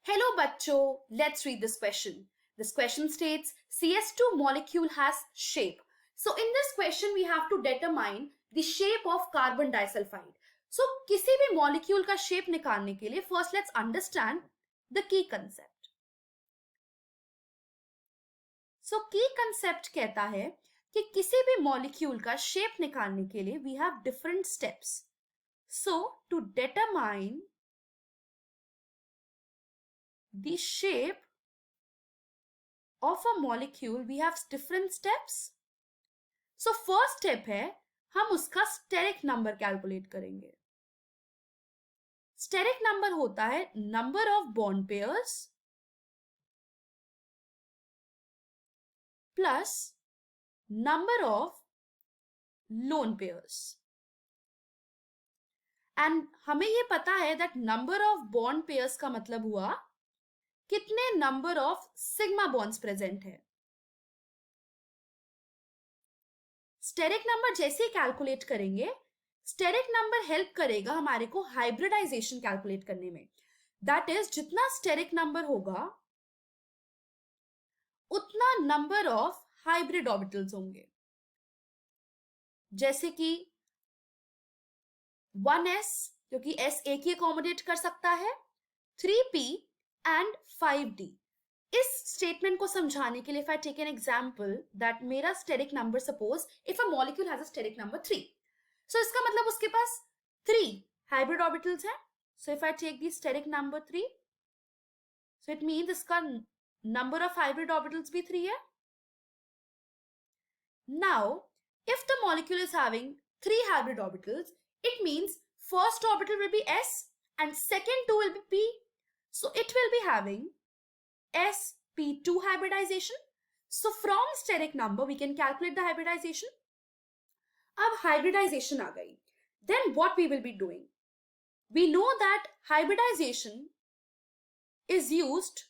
Hello bachcho, let's read this question. This question states CS2 molecule has shape. So in this question we have to determine the shape of carbon disulfide. So किसी भी molecule का shape निकालने के लिए first let's understand the key concept. So key concept कहता है कि किसी भी molecule का shape निकालने के लिए we have different steps. So to determine the shape of a molecule we have different steps. So first step है हम उसका steric number calculate करेंगे. Steric number होता है number of bond pairs plus number of lone pairs. And हमें ये पता है that number of bond pairs का मतलब हुआ कितने number of sigma bonds present है. स्टेरिक नंबर जैसे ही कैलकुलेट करेंगे, स्टेरिक नंबर हेल्प करेगा हमारे को हाइब्रिडाइजेशन कैलकुलेट करने में. दैट इज जितना स्टेरिक नंबर होगा उतना नंबर ऑफ हाइब्रिड ऑर्बिटल्स होंगे. जैसे कि 1s जो कि s एक ही अकोमोडेट कर सकता है, 3p एंड 5d. इस स्टेटमेंट को समझाने के लिए if I take an example that मेरा steric number suppose if a molecule has a steric number 3, so इसका मतलब उसके पास 3 hybrid orbitals हैं. So if I take the steric number 3, so it means इसका number of hybrid orbitals भी 3 है. Now if the molecule is having 3 hybrid orbitals, it means first orbital will be s and second two will be p. So it will be having sp2 hybridization. So from steric number we can calculate the hybridization. अब hybridization आ गई. Then what we will be doing? We know that hybridization is used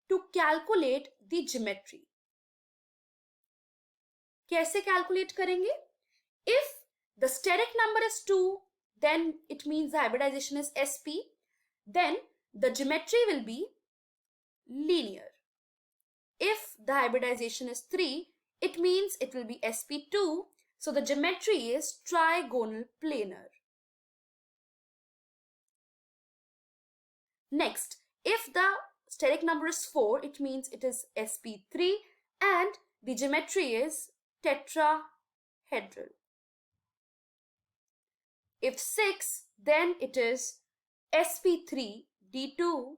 to calculate the geometry. कैसे calculate करेंगे? If the steric number is 2, then it means the hybridization is sp. Then the geometry will be linear. If the hybridization is 3, it means it will be sp2, so the geometry is trigonal planar. Next, if the steric number is 4, it means it is sp3 and the geometry is tetrahedral. If 6, then it is sp3d2,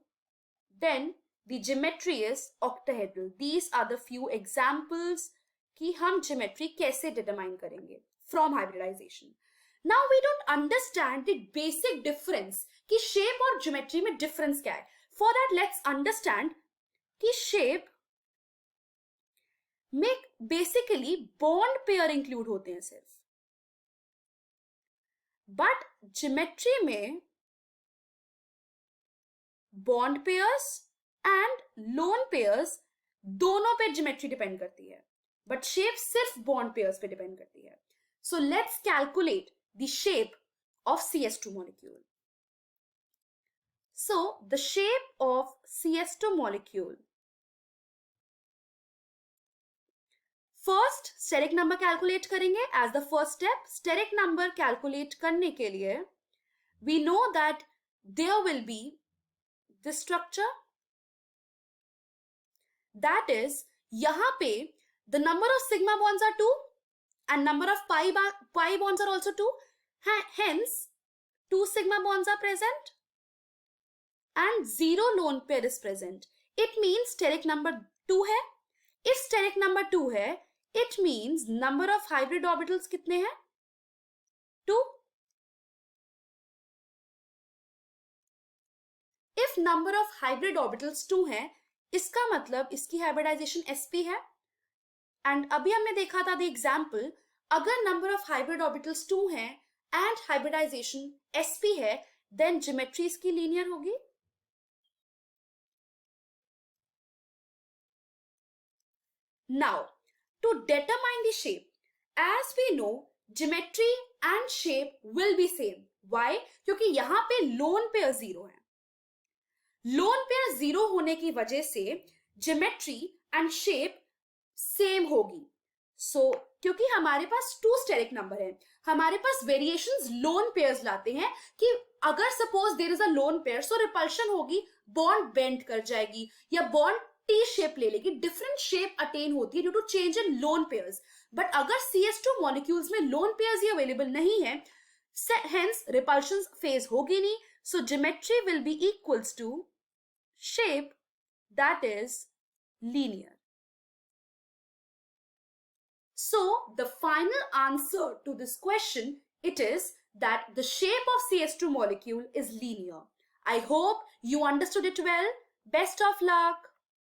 then the geometry is octahedral. These are the few examples कि हम geometry कैसे determine करेंगे from hybridization. Now we don't understand the basic difference कि shape और geometry में difference क्या है. For that let's understand कि shape में basically bond pair include होते हैं सिर्फ. But geometry में bond pairs and lone pairs दोनों पे geometry depend करती है, but shape सिर्फ bond pairs पे depend करती है. So let's calculate the shape of CS2 molecule. So the shape of CS2 molecule. First steric number calculate करेंगे as the first step. Steric number calculate करने के लिए we know that there will be this structure. That is, यहाँ पे the number of sigma bonds are 2 and number of pi bonds are also 2. Hence, 2 sigma bonds are present and 0 lone pair is present. It means steric number 2 है. If steric number 2 है, it means number of hybrid orbitals कितने हैं? 2. If number of hybrid orbitals 2 है, इसका मतलब इसकी hybridisation sp है. And अभी हमने देखा था द एग्जाम्पल, अगर नंबर ऑफ हाइब्रिड ऑर्बिटल्स 2 हैं एंड हाइब्रिडाइजेशन sp है, देन ज्योमेट्री इसकी लीनियर होगी. Now to determine the shape, as we know geometry and shape will be same. Why? क्योंकि यहां पे लोन पेयर 0 है. लोन पेयर 0 होने की वजह से ज्योमेट्री एंड शेप सेम होगी। क्योंकि हमारे पास टू स्टेरिक नंबर है, हमारे पास वेरिएशंस लोन पेयर्स लाते हैं कि अगर suppose there is a lone pair, so repulsion होगी, बॉन्ड बेंड कर जाएगी या बॉन्ड टी शेप ले लेगी, डिफरेंट शेप अटेन होती है due to change in lone pairs. But अगर CS2 मॉलिक्यूल्स में लोन पेयर्स ही अवेलेबल नहीं है, hence repulsion phase होगी नहीं, so geometry will be equals to shape that is linear. So the final answer to this question, it is that the shape of CS2 molecule is linear. I hope you understood it well. Best of luck.